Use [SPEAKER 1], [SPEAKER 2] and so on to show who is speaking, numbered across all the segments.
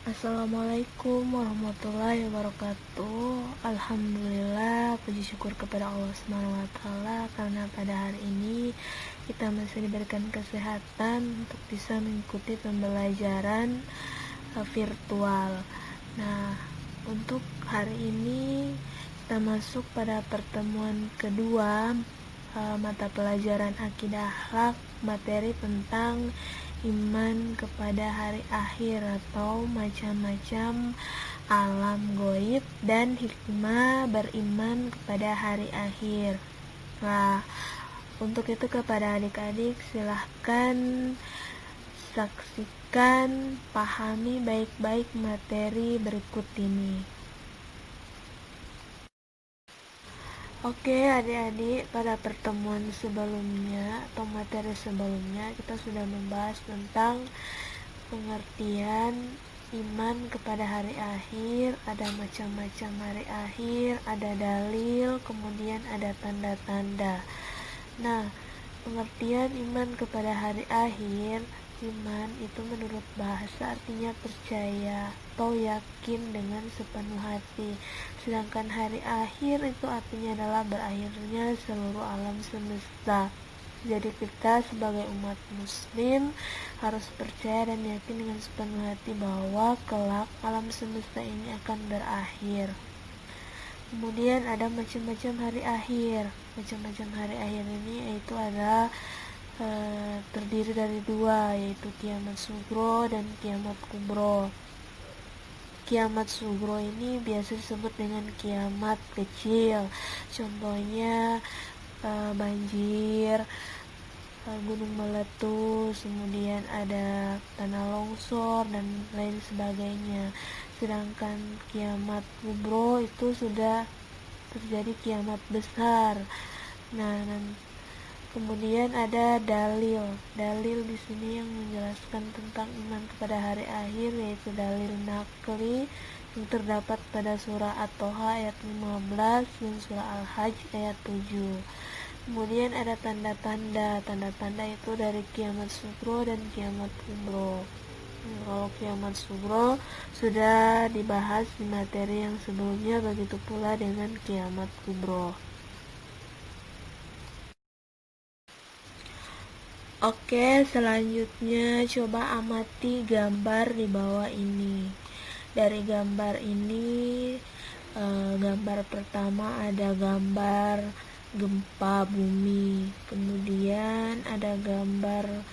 [SPEAKER 1] Assalamualaikum warahmatullahi wabarakatuh. Alhamdulillah, puji syukur kepada Allah Subhanahu wa taala karena pada hari ini kita masih diberikan kesehatan untuk bisa mengikuti pembelajaran virtual. Nah, untuk hari ini kita masuk pada pertemuan kedua mata pelajaran akidah akhlak, materi tentang iman kepada hari akhir atau macam-macam alam goib dan hikmah beriman kepada hari akhir. Nah, untuk itu kepada adik-adik silahkan saksikan, pahami baik-baik materi berikut ini. Oke adik-adik, pada pertemuan sebelumnya atau materi sebelumnya kita sudah membahas tentang pengertian iman kepada hari akhir, ada macam-macam hari akhir, ada dalil, kemudian ada tanda-tanda. Nah, pengertian iman kepada hari akhir, iman itu menurut bahasa artinya percaya atau yakin dengan sepenuh hati. Sedangkan hari akhir itu artinya adalah berakhirnya seluruh alam semesta. Jadi kita sebagai umat muslim harus percaya dan yakin dengan sepenuh hati bahwa kelak alam semesta ini akan berakhir. Kemudian ada macam-macam hari akhir. Macam-macam hari akhir ini yaitu ada terdiri dari dua, yaitu kiamat sugro dan kiamat kubro. Kiamat sugro ini biasa disebut dengan kiamat kecil. Contohnya banjir, gunung meletus, kemudian ada tanah longsor dan lain sebagainya. Sedangkan kiamat kubro itu sudah terjadi kiamat besar. Nah, kemudian ada dalil. Dalil di sini yang menjelaskan tentang iman kepada hari akhir, yaitu dalil nakli yang terdapat pada surah At-Toha ayat 15 dan surah Al-Hajj ayat 7. Kemudian ada tanda-tanda. Tanda-tanda itu dari kiamat sugro dan kiamat kubro. Kalau kiamat sugro sudah dibahas di materi yang sebelumnya, begitu pula dengan kiamat kubro. Oke, selanjutnya coba amati gambar di bawah ini. Dari gambar ini, gambar pertama ada gambar gempa bumi, kemudian ada gambar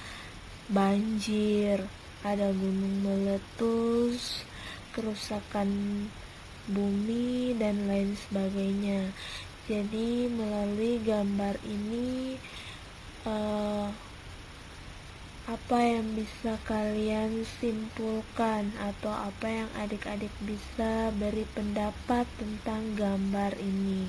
[SPEAKER 1] banjir, ada gunung meletus, kerusakan bumi dan lain sebagainya. Jadi melalui gambar ini apa yang bisa kalian simpulkan atau apa yang adik-adik bisa beri pendapat tentang gambar ini?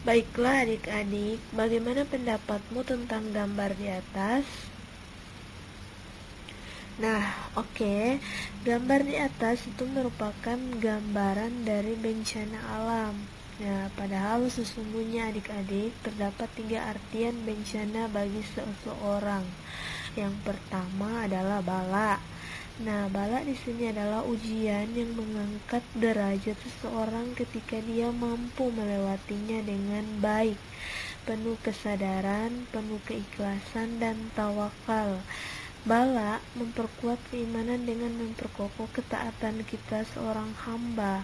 [SPEAKER 1] Baiklah adik-adik, bagaimana pendapatmu tentang gambar di atas? Nah, oke. Gambar di atas itu merupakan gambaran dari bencana alam. Nah, padahal sesungguhnya adik-adik terdapat 3 artian bencana bagi seseorang. Yang pertama adalah bala. Nah, bala di sini adalah ujian yang mengangkat derajat seseorang ketika dia mampu melewatinya dengan baik, penuh kesadaran, penuh keikhlasan dan tawakal. Bala memperkuat keimanan dengan memperkokoh ketaatan kita seorang hamba.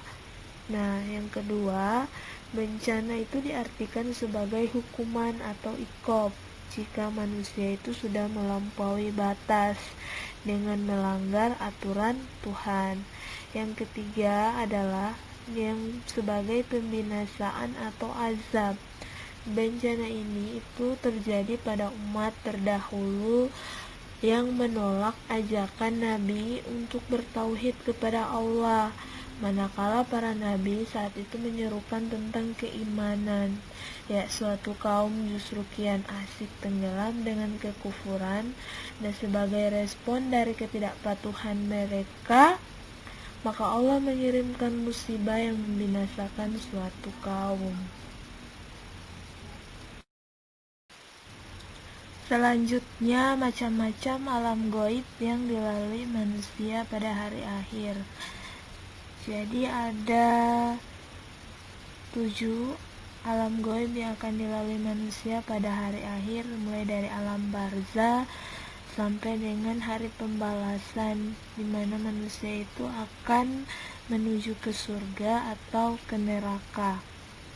[SPEAKER 1] Nah, yang kedua, bencana itu diartikan sebagai hukuman atau iqab jika manusia itu sudah melampaui batas dengan melanggar aturan Tuhan. Yang ketiga adalah yang sebagai pembinasaan atau azab. Bencana ini itu terjadi pada umat terdahulu yang menolak ajakan Nabi untuk bertauhid kepada Allah, manakala para nabi saat itu menyerukan tentang keimanan. Ya, suatu kaum justru kian asik tenggelam dengan kekufuran, dan sebagai respon dari ketidakpatuhan mereka, maka Allah mengirimkan musibah yang membinasakan suatu kaum. Selanjutnya, macam-macam alam gaib yang dilalui manusia pada hari akhir. Jadi ada 7 alam gaib yang akan dilalui manusia pada hari akhir, mulai dari alam barzah sampai dengan hari pembalasan, di mana manusia itu akan menuju ke surga atau ke neraka.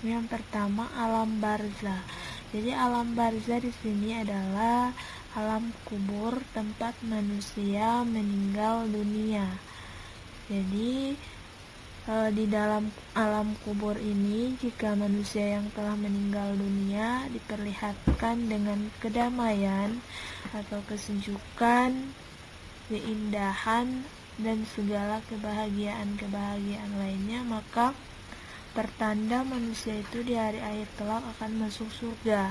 [SPEAKER 1] Yang pertama, alam barzah. Jadi alam barzah di sini adalah alam kubur, tempat manusia meninggal dunia. Jadi di dalam alam kubur ini, jika manusia yang telah meninggal dunia diperlihatkan dengan kedamaian atau kesejukan, keindahan, dan segala kebahagiaan lainnya, maka pertanda manusia itu di hari akhir kelak akan masuk surga.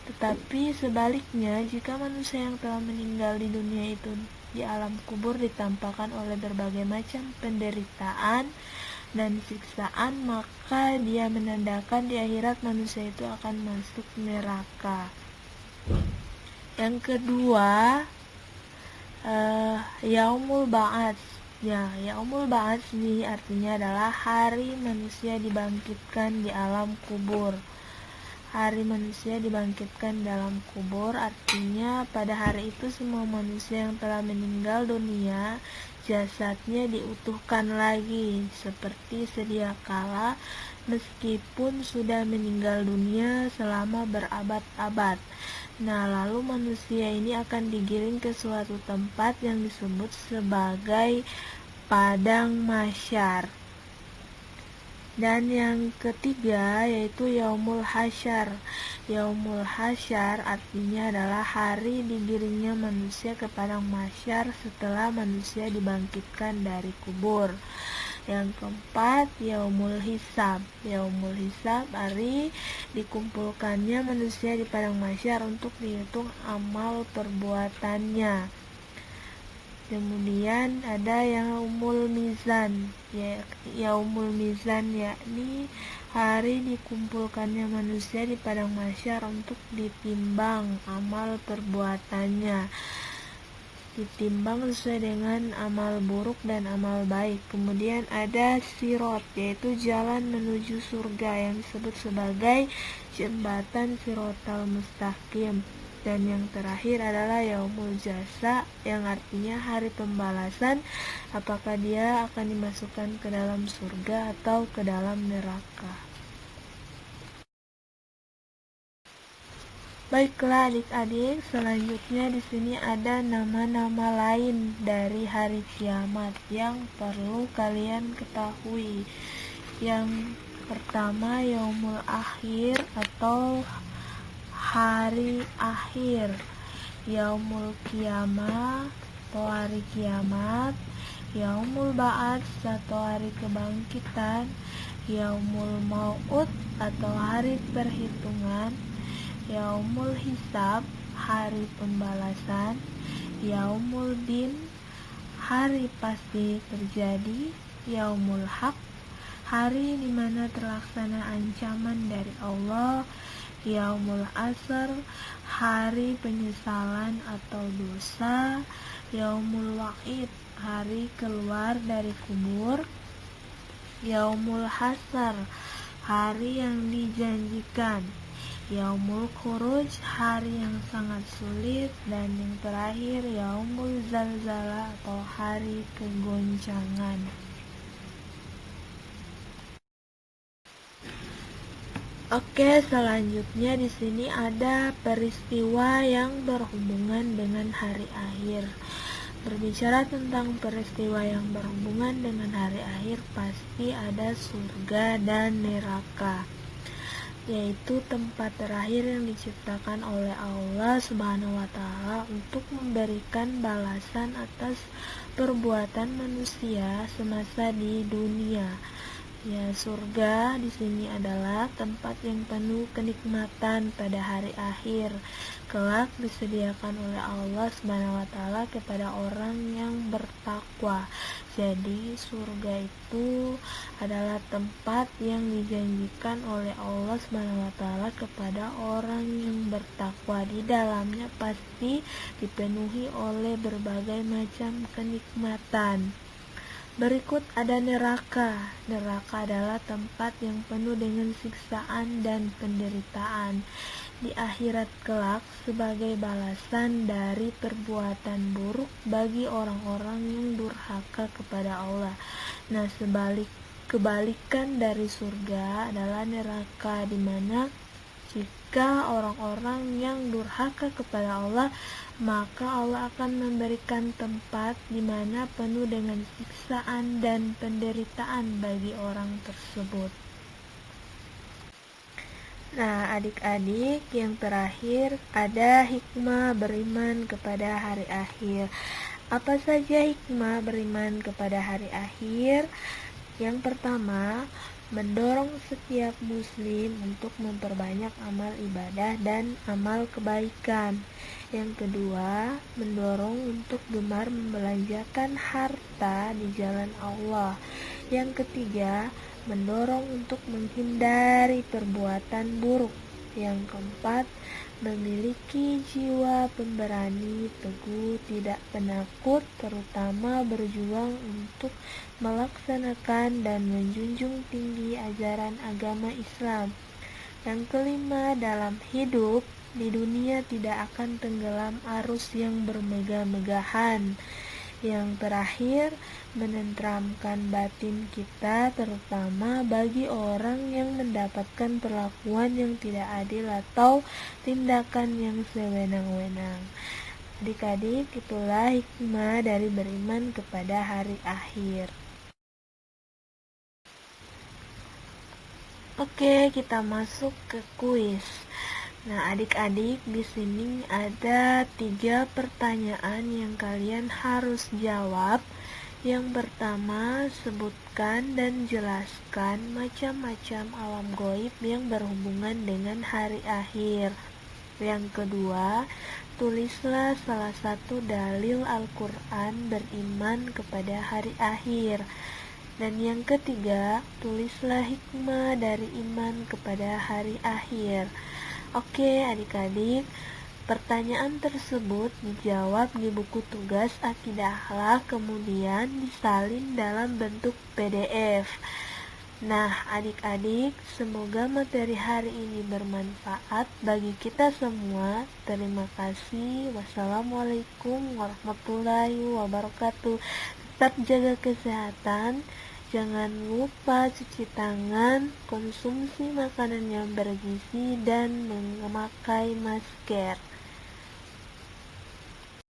[SPEAKER 1] Tetapi sebaliknya, jika manusia yang telah meninggal di dunia itu di alam kubur ditampakkan oleh berbagai macam penderitaan dan siksaan, maka dia menandakan di akhirat manusia itu akan masuk neraka. Yang kedua, Yaumul Ba'ats. Ya, Yaumul Ba'ats ini artinya adalah hari manusia dibangkitkan di alam kubur. Hari manusia dibangkitkan dalam kubur artinya pada hari itu semua manusia yang telah meninggal dunia, jasadnya diutuhkan lagi seperti sedia kala, meskipun sudah meninggal dunia selama berabad-abad. Nah, lalu manusia ini akan digiring ke suatu tempat yang disebut sebagai padang mahsyar. Dan yang ketiga yaitu Yaumul Hasyar. Yaumul Hasyar artinya adalah hari digiringnya manusia ke padang mahsyar setelah manusia dibangkitkan dari kubur. Yang keempat, Yaumul Hisab. Yaumul Hisab, hari dikumpulkannya manusia di padang mahsyar untuk dihitung amal perbuatannya. Kemudian ada Yaumul Mizan. Yaumul Mizan yakni hari dikumpulkannya manusia di padang mahsyar untuk ditimbang amal perbuatannya, ditimbang sesuai dengan amal buruk dan amal baik. Kemudian ada Sirot, yaitu jalan menuju surga yang disebut sebagai jembatan Sirotol Mustaqim. Dan yang terakhir adalah Yaumul Jasa, yang artinya hari pembalasan, apakah dia akan dimasukkan ke dalam surga atau ke dalam neraka. Baiklah adik-adik, selanjutnya di sini ada nama-nama lain dari hari kiamat yang perlu kalian ketahui. Yang pertama, Yaumul Akhir atau hari akhir, Yaumul Qiyamah atau hari kiamat, Yaumul Ba'ats atau hari kebangkitan, Yaumul Mau'ud atau hari perhitungan, Yaumul Hisab, hari pembalasan, Yaumul Din, hari pasti terjadi, Yaumul Haq, hari di mana terlaksana ancaman dari Allah, Yaumul Asr, hari penyesalan atau dosa, Yaumul Wa'id, hari keluar dari kubur, Yaumul Hasar, hari yang dijanjikan, Yaumul Khuruj, hari yang sangat sulit, dan yang terakhir Yaumul Zalzalah atau hari kegoncangan. Oke, selanjutnya di sini ada peristiwa yang berhubungan dengan hari akhir. Berbicara tentang peristiwa yang berhubungan dengan hari akhir, pasti ada surga dan neraka, yaitu tempat terakhir yang diciptakan oleh Allah Subhanahu wa Ta'ala untuk memberikan balasan atas perbuatan manusia semasa di dunia. Ya, surga di sini adalah tempat yang penuh kenikmatan pada hari akhir. Kelak disediakan oleh Allah Subhanahu wa taala kepada orang yang bertakwa. Jadi, surga itu adalah tempat yang dijanjikan oleh Allah Subhanahu wa taala kepada orang yang bertakwa. Di dalamnya pasti dipenuhi oleh berbagai macam kenikmatan. Berikut ada neraka. Neraka adalah tempat yang penuh dengan siksaan dan penderitaan di akhirat kelak sebagai balasan dari perbuatan buruk bagi orang-orang yang durhaka kepada Allah. Nah, kebalikan dari surga adalah neraka, di mana jika orang-orang yang durhaka kepada Allah, maka Allah akan memberikan tempat di mana penuh dengan siksaan dan penderitaan bagi orang tersebut. Nah, adik-adik, yang terakhir ada hikmah beriman kepada hari akhir. Apa saja hikmah beriman kepada hari akhir? Yang pertama, mendorong setiap muslim untuk memperbanyak amal ibadah dan amal kebaikan. Yang kedua, mendorong untuk gemar membelanjakan harta di jalan Allah. Yang ketiga, mendorong untuk menghindari perbuatan buruk. Yang keempat, memiliki jiwa pemberani, teguh, tidak penakut, terutama berjuang untuk melaksanakan dan menjunjung tinggi ajaran agama Islam. Yang kelima, dalam hidup di dunia tidak akan tenggelam arus yang bermegah-megahan. Yang terakhir, menenteramkan batin kita, terutama bagi orang yang mendapatkan perlakuan yang tidak adil atau tindakan yang sewenang-wenang. Adik-adik, itulah hikmah dari beriman kepada hari akhir. Oke, kita masuk ke kuis. Nah, adik-adik, di sini ada 3 pertanyaan yang kalian harus jawab. Yang pertama, sebutkan dan jelaskan macam-macam alam gaib yang berhubungan dengan hari akhir. Yang kedua, tulislah salah satu dalil Al-Quran beriman kepada hari akhir. Dan yang ketiga, tulislah hikmah dari iman kepada hari akhir. Oke, adik-adik, pertanyaan tersebut dijawab di buku tugas Akidah Akhlak, kemudian disalin dalam bentuk PDF. Nah, adik-adik, semoga materi hari ini bermanfaat bagi kita semua. Terima kasih. Wassalamualaikum warahmatullahi wabarakatuh. Tetap jaga kesehatan. Jangan lupa cuci tangan, konsumsi makanan yang bergizi, dan memakai masker.